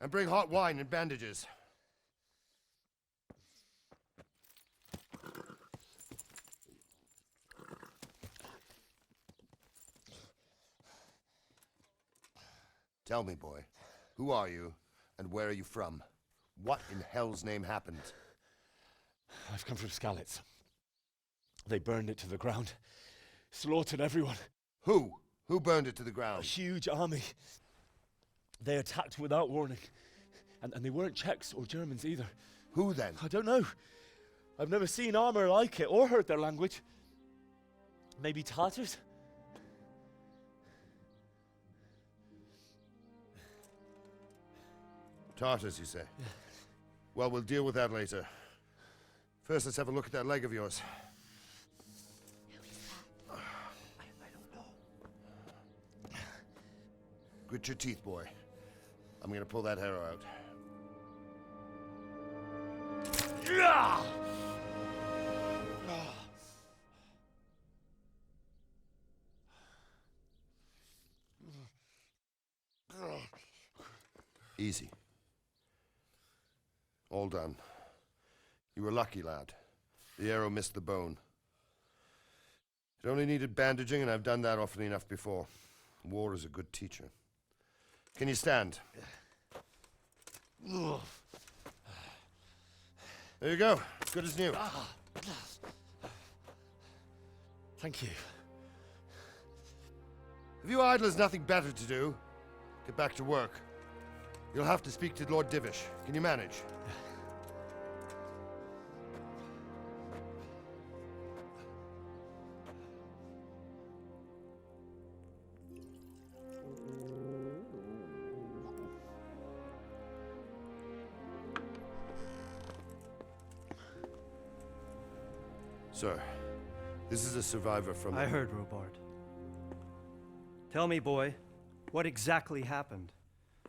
And bring hot wine and bandages. Tell me, boy, who are you, and where are you from? What in hell's name happened? I've come from Skalitz. They burned it to the ground. Slaughtered everyone. Who? Who burned it to the A ground? huge army. They attacked without warning. And they weren't Czechs or Germans either. Who then? I don't know. I've never seen armor like it or heard their language. Maybe Tatars? Tartars, you say? Well, we'll deal with that later. First, let's have a look at that leg of yours. I don't know. Grit your teeth, boy. I'm gonna pull that arrow out. Easy. All done. You were lucky, lad. The arrow missed the bone. It only needed bandaging, and I've done that often enough before. War is a good teacher. Can you stand? There you go. Good as new. Thank you. Have you idlers nothing better to do? Get back to work. You'll have to speak to Lord Divish. Can you manage? Sir, this is a survivor from... I heard, Robard. Tell me, boy, what exactly happened?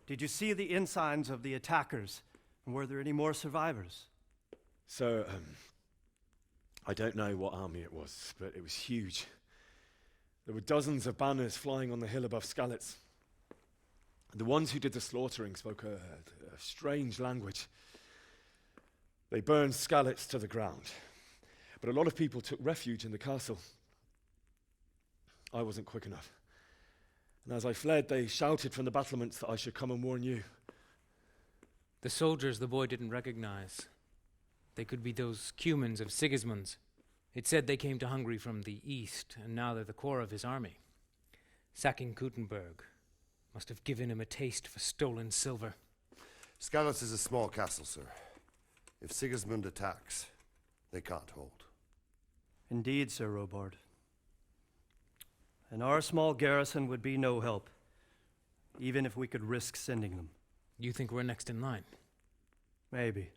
Did you see the ensigns of the attackers? And were there any more survivors? So, I don't know what army it was, but it was huge. There were dozens of banners flying on the hill above Skalitz. The ones who did the slaughtering spoke a strange language. They burned Skalitz to the ground. But a lot of people took refuge in the castle. I wasn't quick enough. And as I fled, they shouted from the battlements that I should come and warn you. The soldiers the boy didn't recognize. They could be those Cumans of Sigismund's. It said they came to Hungary from the east, and now they're the core of his army. Sacking Kuttenberg must have given him a taste for stolen silver. Skalitz is a small castle, sir. If Sigismund attacks, they can't hold. Indeed, Sir Robard. And our small garrison would be no help, even if we could risk sending them. You think we're next in line? Maybe.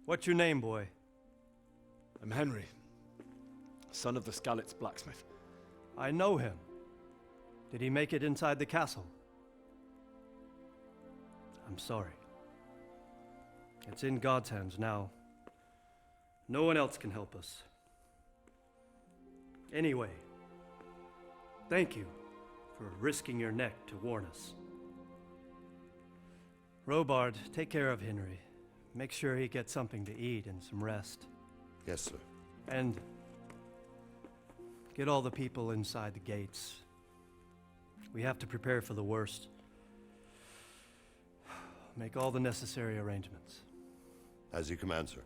What's your name, boy? I'm Henry, son of the Skalitz blacksmith. I know him. Did he make it inside the castle? I'm sorry. It's in God's hands now. No one else can help us. Anyway, thank you for risking your neck to warn us. Robard, take care of Henry. Make sure he gets something to eat and some rest. Yes, sir. And get all the people inside the gates. We have to prepare for the worst. Make all the necessary arrangements. As you command, sir.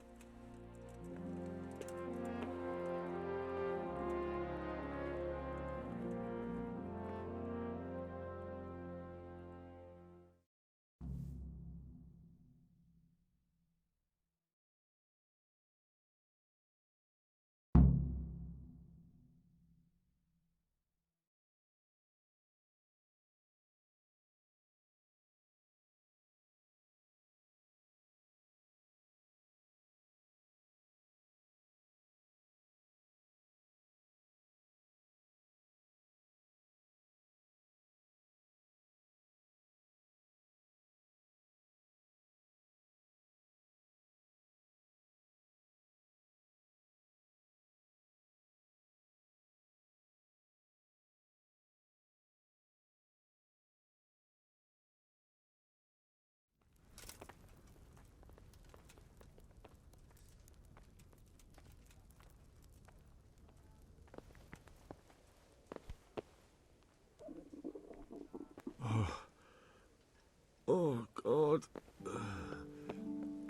Oh, God.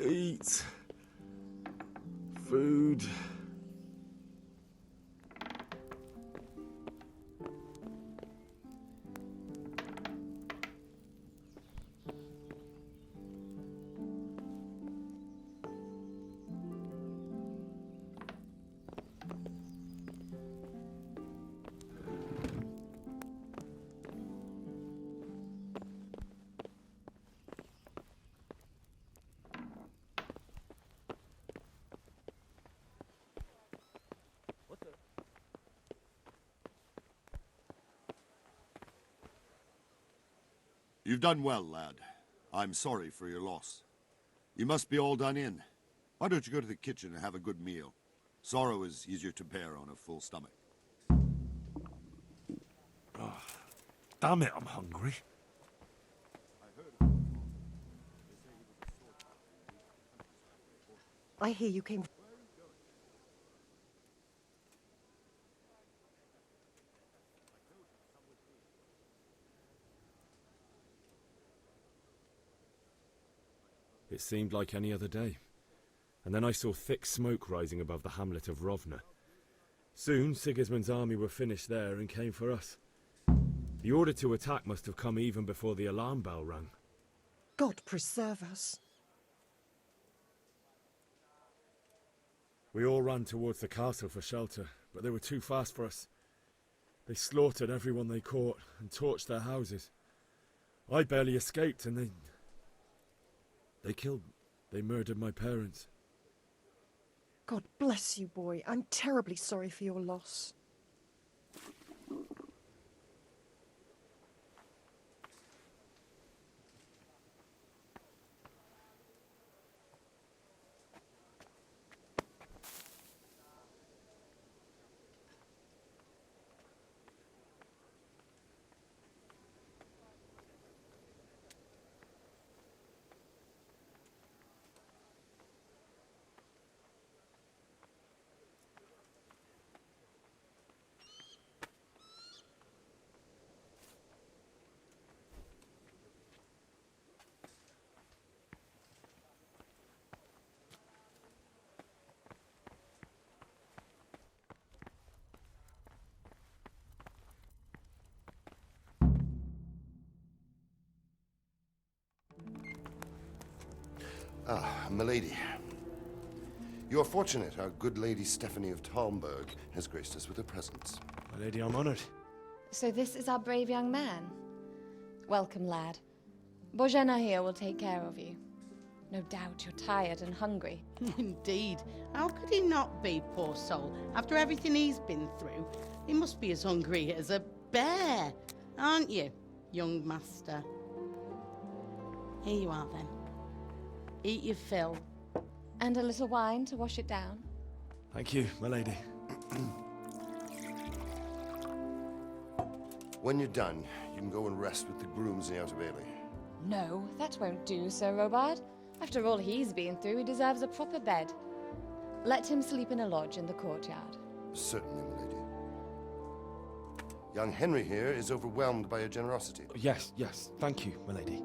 Eat. Food. You've done well, lad. I'm sorry for your loss. You must be all done in. Why don't you go to the kitchen and have a good meal? Sorrow is easier to bear on a full stomach. Damn it, I'm hungry. I hear you came. It seemed like any other day. And then I saw thick smoke rising above the hamlet of Rovna. Soon, Sigismund's army were finished there and came for us. The order to attack must have come even before the alarm bell rang. God preserve us. We all ran towards the castle for shelter, but they were too fast for us. They slaughtered everyone they caught and torched their houses. I barely escaped, and they murdered my parents. God bless you, boy. I'm terribly sorry for your loss. Ah, milady. You are fortunate our good lady Stephanie of Talmberg has graced us with her presence. My lady, I'm honoured. So this is our brave young man. Welcome, lad. Bozhena here will take care of you. No doubt you're tired and hungry. Indeed. How could he not be, poor soul? After everything he's been through, he must be as hungry as a bear, aren't you, young master? Here you are, then. Eat your fill. And a little wine to wash it down. Thank you, my lady. When you're done, you can go and rest with the grooms in the Outer Bailey. No, that won't do, Sir Robard. After all he's been through, he deserves a proper bed. Let him sleep in a lodge in the courtyard. Certainly, milady. Young Henry here is overwhelmed by your generosity. Yes, thank you, my lady.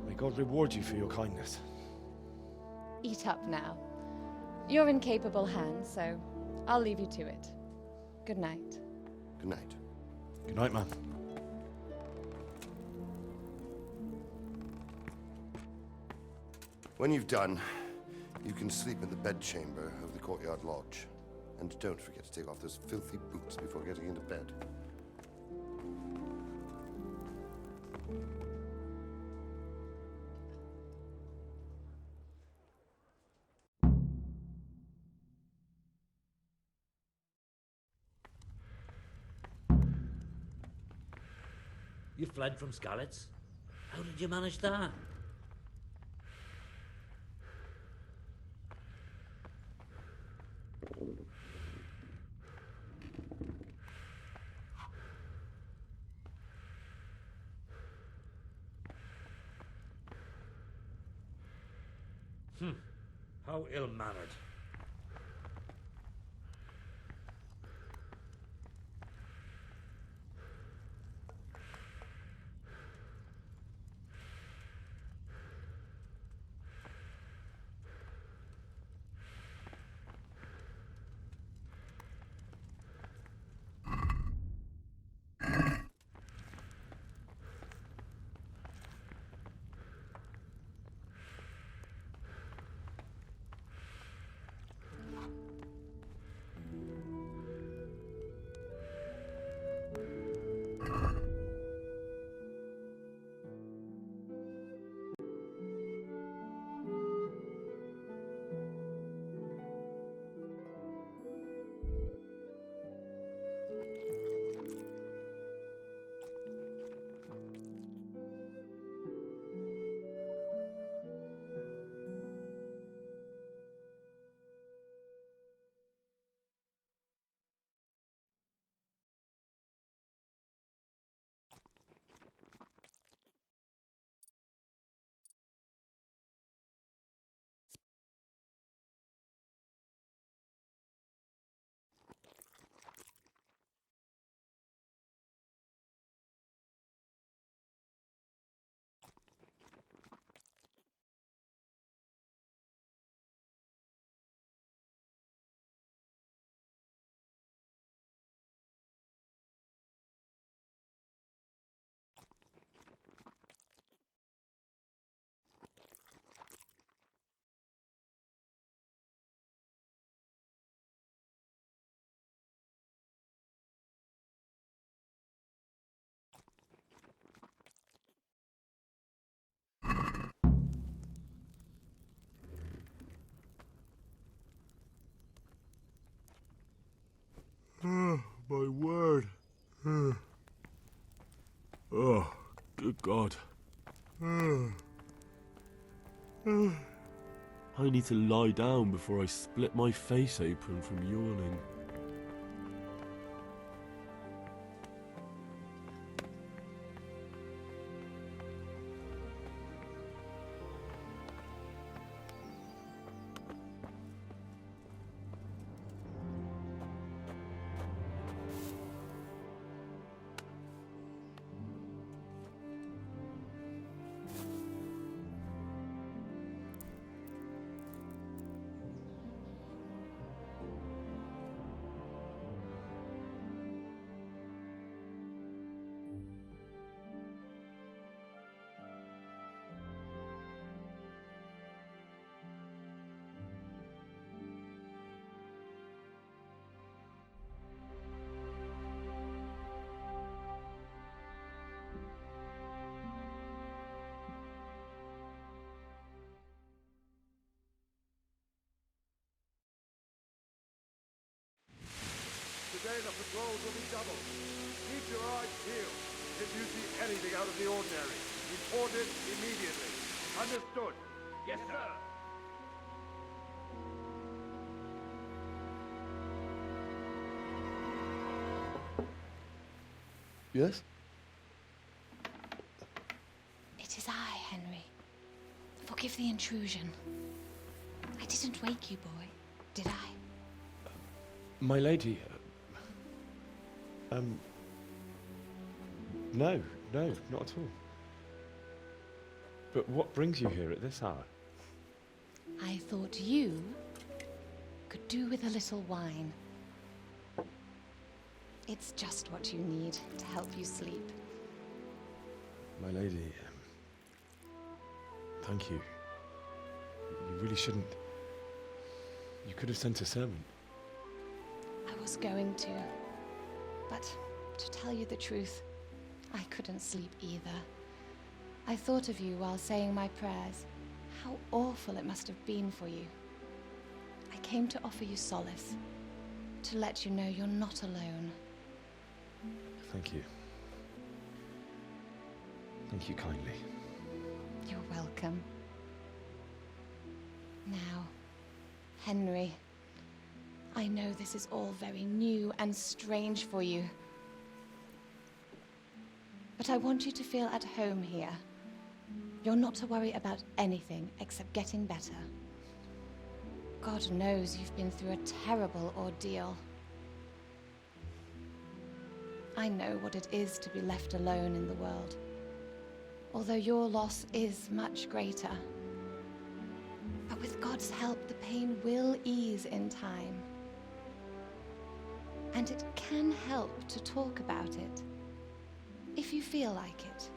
May God reward you for your kindness. Eat up now. You're in capable hands, so I'll leave you to it. Good night. Good night. Good night, ma'am. When you've done, you can sleep in the bedchamber of the courtyard lodge. And don't forget to take off those filthy boots before getting into bed. You fled from Skalitz? How did you manage that? How ill-mannered. Oh, good God. I need to lie down before I split my face open from yawning. Today the patrols will be doubled. Keep your eyes peeled. If you see anything out of the ordinary, report it immediately. Understood? Yes, sir. Yes? It is I, Henry. Forgive the intrusion. I didn't wake you, boy, did I? My lady. No, not at all. But what brings you here at this hour? I thought you could do with a little wine. It's just what you need to help you sleep. My lady, thank you. You really shouldn't. You could have sent a servant. I was going to. But to tell you the truth, I couldn't sleep either. I thought of you while saying my prayers. How awful it must have been for you. I came to offer you solace, to let you know you're not alone. Thank you. Thank you kindly. You're welcome. Now, Henry, I know this is all very new and strange for you. But I want you to feel at home here. You're not to worry about anything except getting better. God knows you've been through a terrible ordeal. I know what it is to be left alone in the world, although your loss is much greater. But with God's help, the pain will ease in time. And it can help to talk about it, if you feel like it.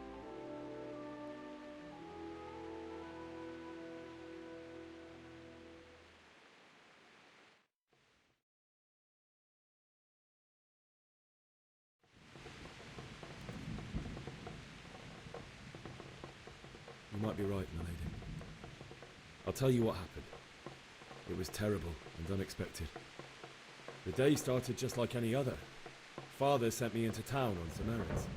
You might be right, my lady. I'll tell you what happened. It was terrible and unexpected. The day started just like any other. Father sent me into town on some errands.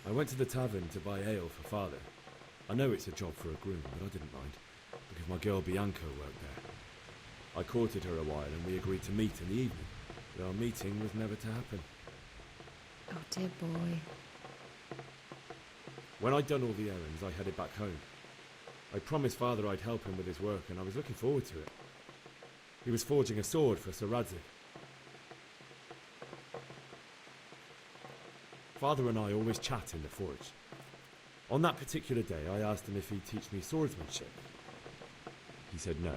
I went to the tavern to buy ale for Father. I know it's a job for a groom, but I didn't mind, because my girl Bianca worked there. I courted her a while and we agreed to meet in the evening, but our meeting was never to happen. Oh, dear boy. When I'd done all the errands, I headed back home. I promised Father I'd help him with his work, and I was looking forward to it. He was forging a sword for Sir Radzig. Father and I always chat in the forge. On that particular day, I asked him if he'd teach me swordsmanship. He said no.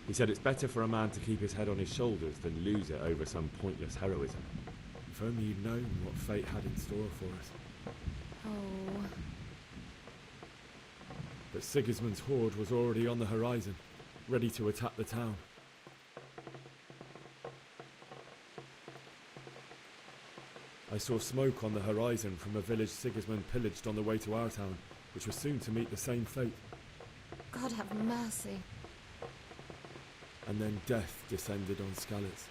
He said it's better for a man to keep his head on his shoulders than lose it over some pointless heroism. If only you'd known what fate had in store for us. Oh. But Sigismund's horde was already on the horizon, ready to attack the town. I saw smoke on the horizon from a village Sigismund pillaged on the way to our town, which was soon to meet the same fate. God have mercy. and then death descended on Skalitz.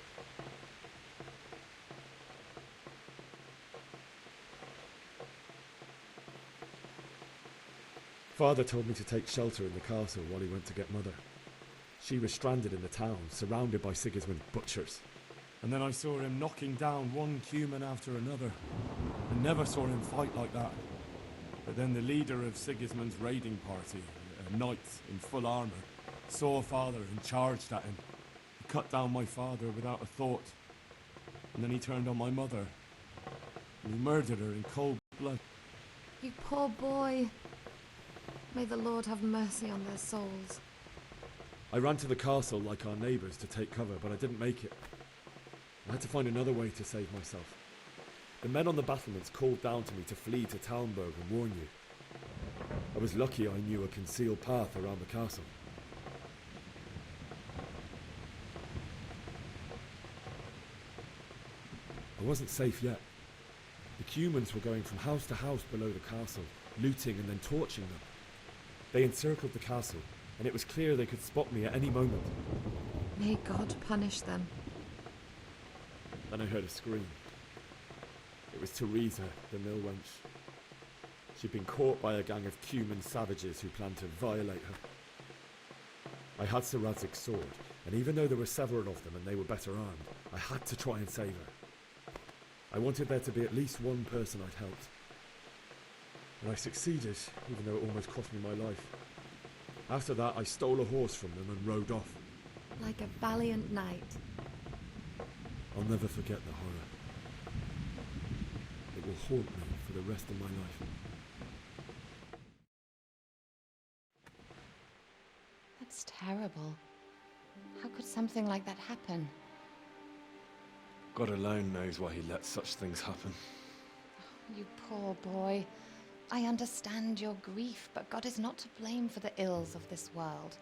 Father told me to take shelter in the castle while he went to get Mother. She was stranded in the town, surrounded by Sigismund's butchers. And then I saw him knocking down one human after another. I never saw him fight like that. But then the leader of Sigismund's raiding party, a knight in full armour, saw Father and charged at him. He cut down my father without a thought. And then he turned on my mother. And he murdered her in cold blood. You poor boy. May the Lord have mercy on their souls. I ran to the castle like our neighbours to take cover, but I didn't make it. I had to find another way to save myself. The men on the battlements called down to me to flee to Talmberg and warn you. I was lucky I knew a concealed path around the castle. I wasn't safe yet. The humans were going from house to house below the castle, looting and then torching them. They encircled the castle, and it was clear they could spot me at any moment. May God punish them. Then I heard a scream. It was Teresa, the mill wench. She'd been caught by a gang of Cuman savages who planned to violate her. I had Sir Radzig's sword, and even though there were several of them and they were better armed, I had to try and save her. I wanted there to be at least one person I'd helped. And I succeeded, even though it almost cost me my life. After that, I stole a horse from them and rode off. Like a valiant knight. I'll never forget the horror. It will haunt me for the rest of my life. That's terrible. How could something like that happen? God alone knows why he lets such things happen. You poor boy. I understand your grief, but God is not to blame for the ills of this world.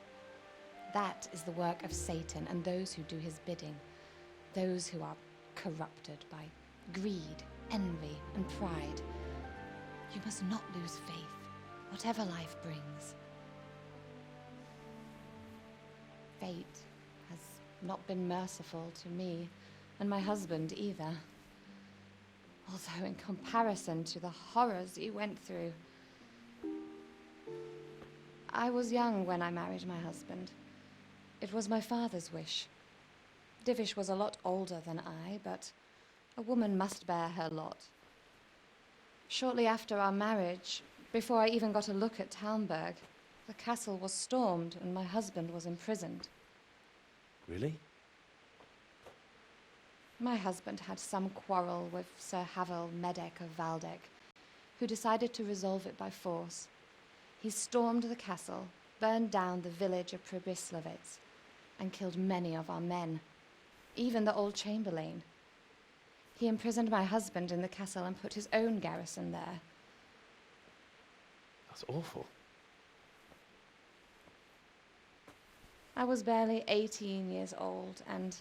That is the work of Satan and those who do his bidding. Those who are corrupted by greed, envy, and pride. You must not lose faith, whatever life brings. Fate has not been merciful to me, and my husband either. Although in comparison to the horrors you went through. I was young when I married my husband. It was my father's wish. Divish was a lot older than I, but a woman must bear her lot. Shortly after our marriage, before I even got a look at Talmberg, the castle was stormed and my husband was imprisoned. Really? My husband had some quarrel with Sir Havel Medek of Valdek, who decided to resolve it by force. He stormed the castle, burned down the village of Pribyslavitz, and killed many of our men, even the old chamberlain. He imprisoned my husband in the castle and put his own garrison there. That's awful. I was barely 18 years old, and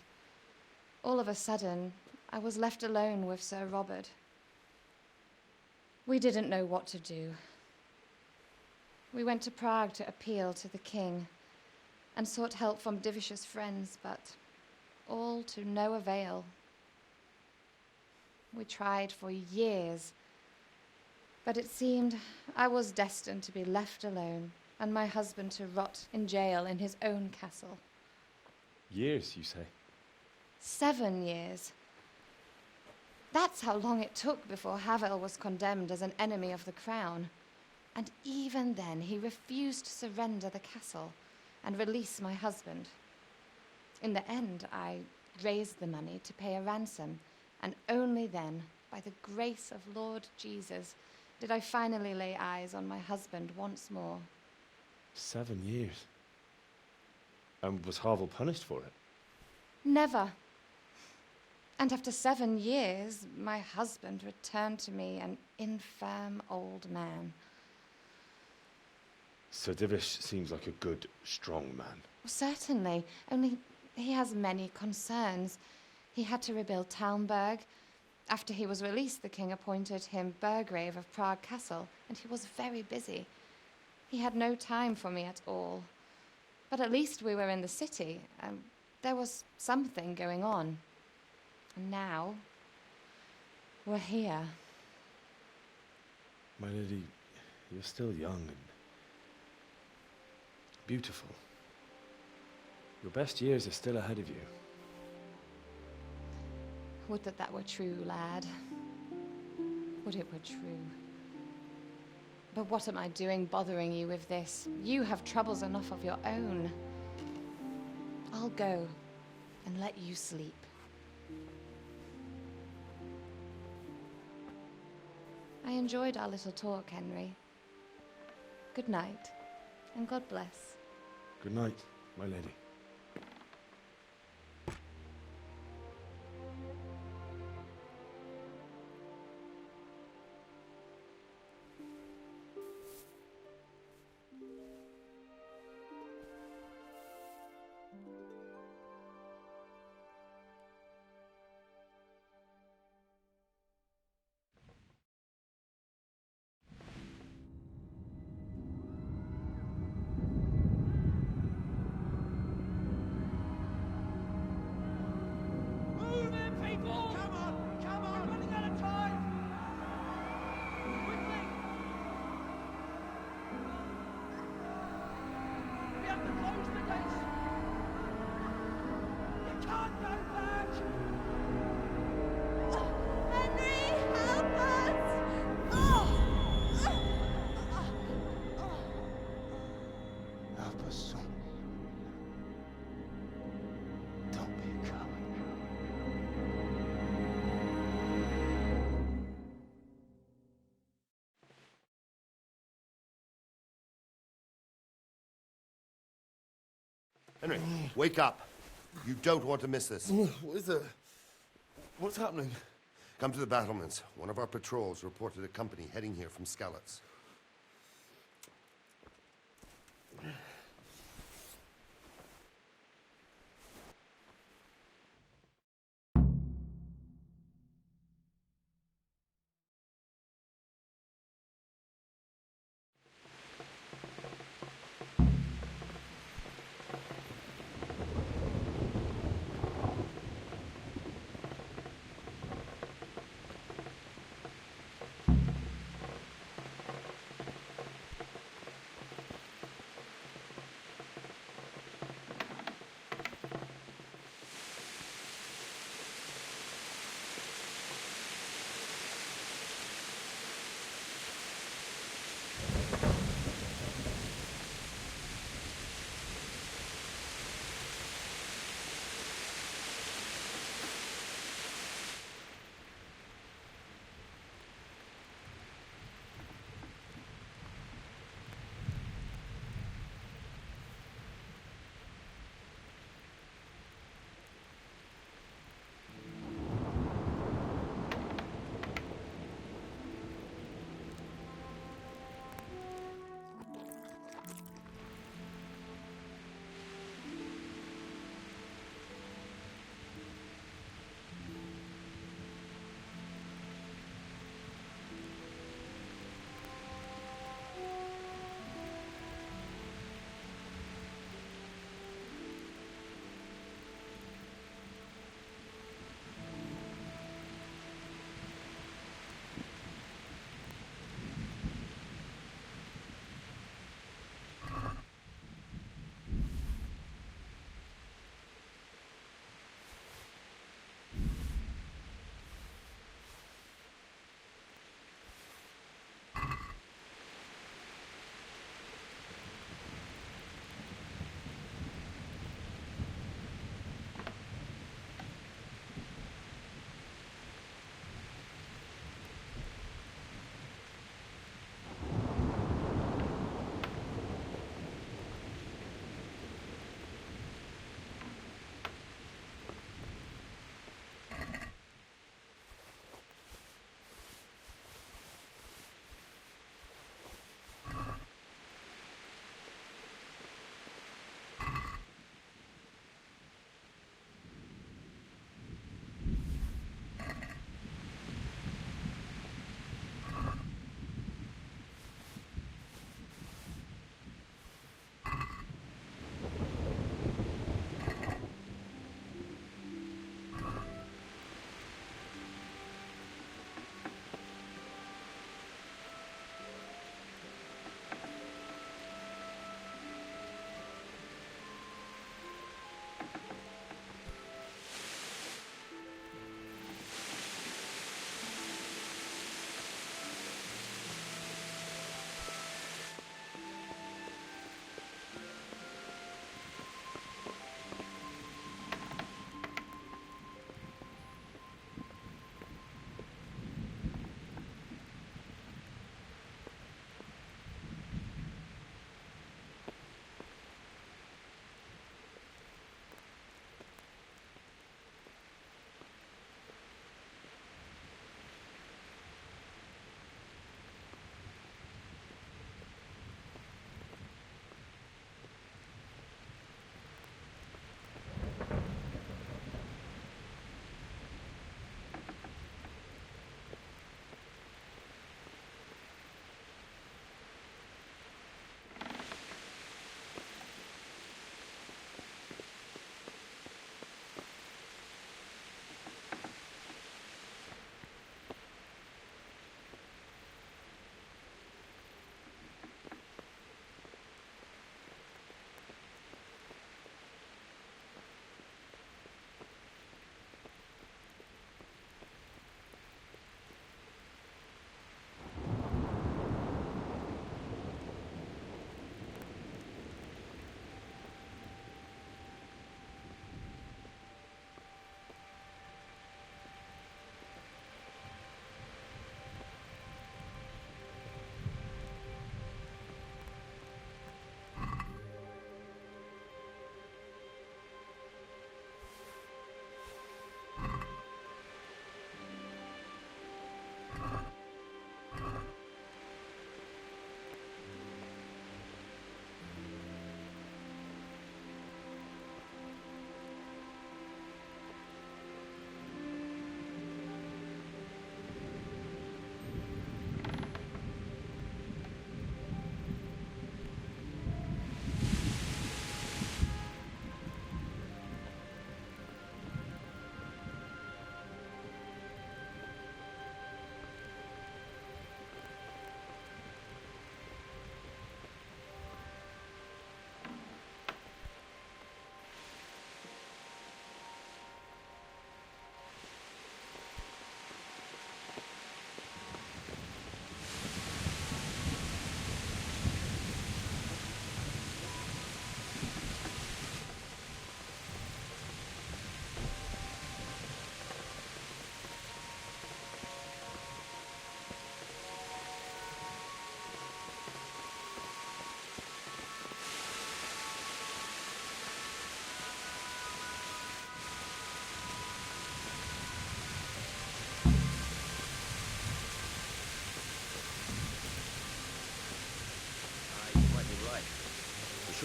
all of a sudden, I was left alone with Sir Robert. We didn't know what to do. We went to Prague to appeal to the king and sought help from Divish's friends, but all to no avail. We tried for years, but it seemed I was destined to be left alone and my husband to rot in jail in his own castle. Years, you say? 7 years. That's how long it took before Havel was condemned as an enemy of the crown. And even then, he refused to surrender the castle and release my husband. In the end, I raised the money to pay a ransom, and only then, by the grace of Lord Jesus, did I finally lay eyes on my husband once more. 7 years? And was Havel punished for it? Never. And after 7 years, my husband returned to me an infirm old man. Sir Divish seems like a good, strong man. Certainly, only he has many concerns. He had to rebuild Talmberg. After he was released, the king appointed him Burgrave of Prague Castle, and he was very busy. He had no time for me at all. But at least we were in the city, and There was something going on. And now, we're here. My lady, you're still young and beautiful. Your best years are still ahead of you. Would that that were true, lad. Would it were true. But what am I doing bothering you with this? You have troubles enough of your own. I'll go and let you sleep. I enjoyed our little talk, Henry. Good night, and God bless. Good night, my lady. Henry, wake up. You don't want to miss this. What is it? What's happening? Come to the battlements. One of our patrols reported a company heading here from Skalitz.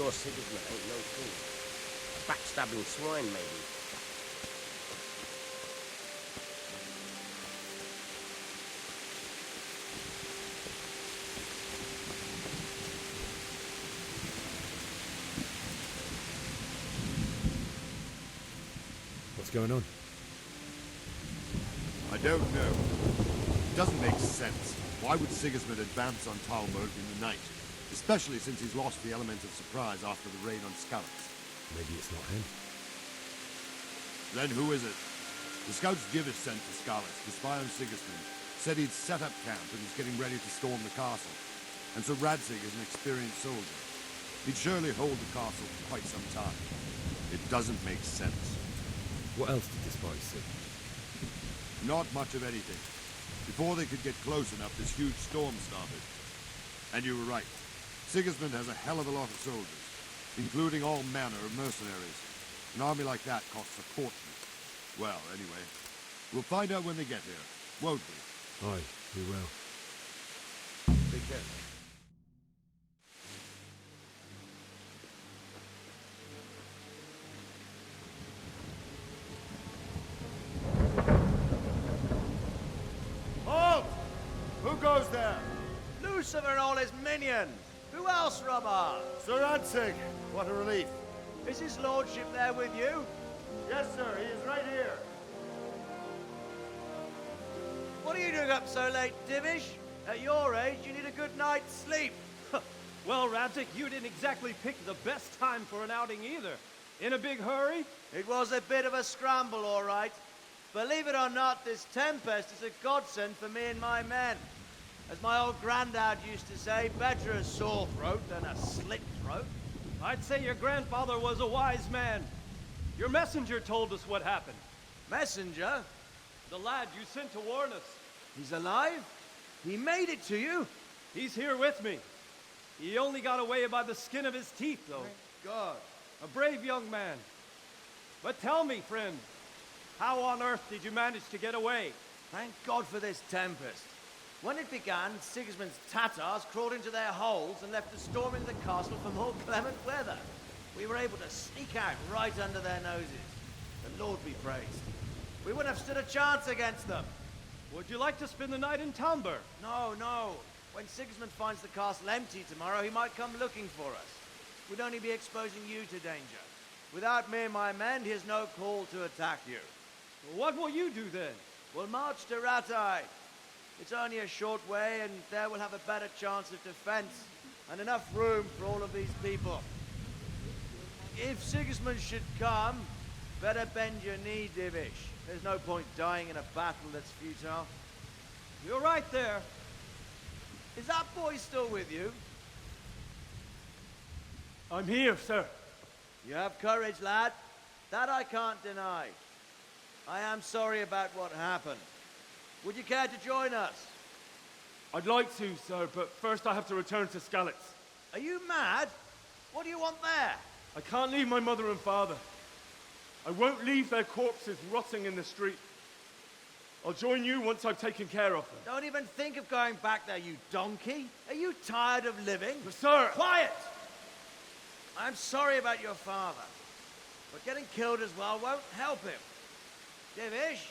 sure Sigismund ain't no fool. A backstabbing swine, maybe. What's going on? I don't know. It doesn't make sense. Why would Sigismund advance on Talmberg in the night? Especially since he's lost the element of surprise after the raid on Skalitz. Maybe it's not him. Then who is it? The scouts Divish sent to Skalitz to spy on Sigismund said he'd set up camp and was getting ready to storm the castle. And so Radzig is an experienced soldier. He'd surely hold the castle for quite some time. It doesn't make sense. What else did the spies see? Not much of anything. Before they could get close enough, this huge storm started. And you were right. Sigismund has a hell of a lot of soldiers, including all manner of mercenaries. An army like that costs a fortune. Well, anyway, we'll find out when they get here, won't we? Aye, we will. Take care. Halt! Who goes there? Lucifer and all his minions. Who else, Robber? Sir Radzig. What a relief. Is his lordship there with you? Yes, sir. He is right here. What are you doing up so late, Divish? At your age, you need a good night's sleep. Well, Radzig, you didn't exactly pick the best time for an outing either. In a big hurry? It was a bit of a scramble, all right. Believe it or not, this tempest is a godsend for me and my men. As my old granddad used to say, better a sore throat than a slit throat. I'd say your grandfather was a wise man. Your messenger told us what happened. Messenger? The lad you sent to warn us. He's alive? He made it to you? He's here with me. He only got away by the skin of his teeth, though. Thank God. A brave young man. But tell me, friend, how on earth did you manage to get away? Thank God for this tempest. When it began, Sigismund's Tatars crawled into their holes and left us storming the castle for more clement weather. We were able to sneak out right under their noses. The Lord be praised. We wouldn't have stood a chance against them. Would you like to spend the night in Talmberg? No, no. When Sigismund finds the castle empty tomorrow, he might come looking for us. We'd only be exposing you to danger. Without me and my men, he has no call to attack you. What will you do then? We'll march to Ratai. It's only a short way, and there we'll have a better chance of defense and enough room for all of these people. If Sigismund should come, better bend your knee, Divish. There's no point dying in a battle that's futile. You're right there. Is that boy still with you? I'm here, sir. You have courage, lad. That I can't deny. I am sorry about what happened. Would you care to join us? I'd like to, sir, but first I have to return to Skalitz. Are you mad? What do you want there? I can't leave my mother and father. I won't leave their corpses rotting in the street. I'll join you once I've taken care of them. Don't even think of going back there, you donkey. Are you tired of living? But sir! Quiet! I'm sorry about your father, but getting killed as well won't help him. Divish,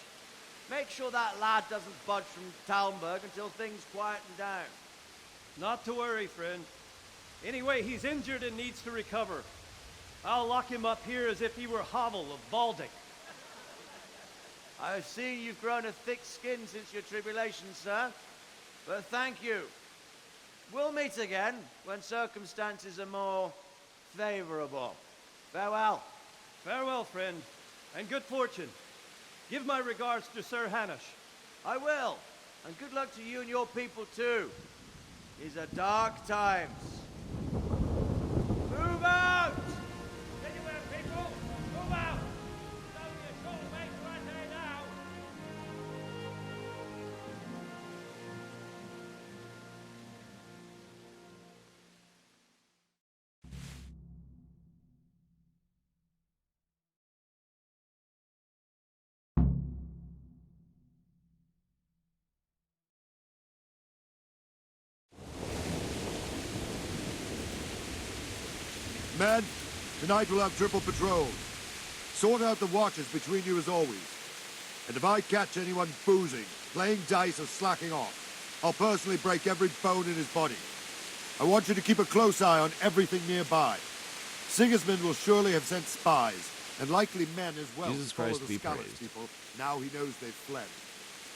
make sure that lad doesn't budge from Talmberg until things quieten down. Not to worry, friend. Anyway, he's injured and needs to recover. I'll lock him up here as if he were Havel of Baldic. I've seen you've grown a thick skin since your tribulation, sir. But thank you. We'll meet again when circumstances are more favorable. Farewell. Farewell, friend, and good fortune. Give my regards to Sir Hanush. I will. And good luck to you and your people, too. These are dark times. Move out! Anywhere, people! Move out! It's only a short way to Ratai now. Men, tonight we'll have triple patrol. Sort out the watches between you as always. And if I catch anyone boozing, playing dice or slacking off, I'll personally break every bone in his body. I want you to keep a close eye on everything nearby. Sigismund will surely have sent spies, and likely men as well, Jesus to follow Christ the be Scallets praised. people. Now he knows they've fled.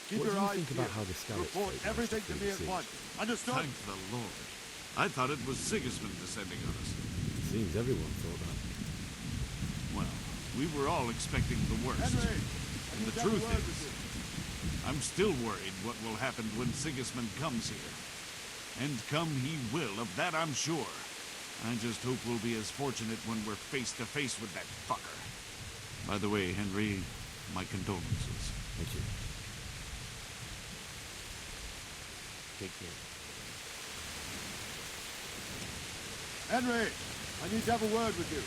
Keep What your do you eyes think about peeled. how the Scallets Report trade everything to managed to me at flee the once. Understood? Thank the Lord. I thought it was Sigismund descending on us. Seems everyone thought that. Well, we were all expecting the worst. Henry, And the truth is, I'm still worried what will happen when Sigismund comes here. And come he will, of that I'm sure. I just hope we'll be as fortunate when we're face to face with that fucker. By the way, Henry, my condolences. Thank you. Take care. Henry, I need to have a word with you.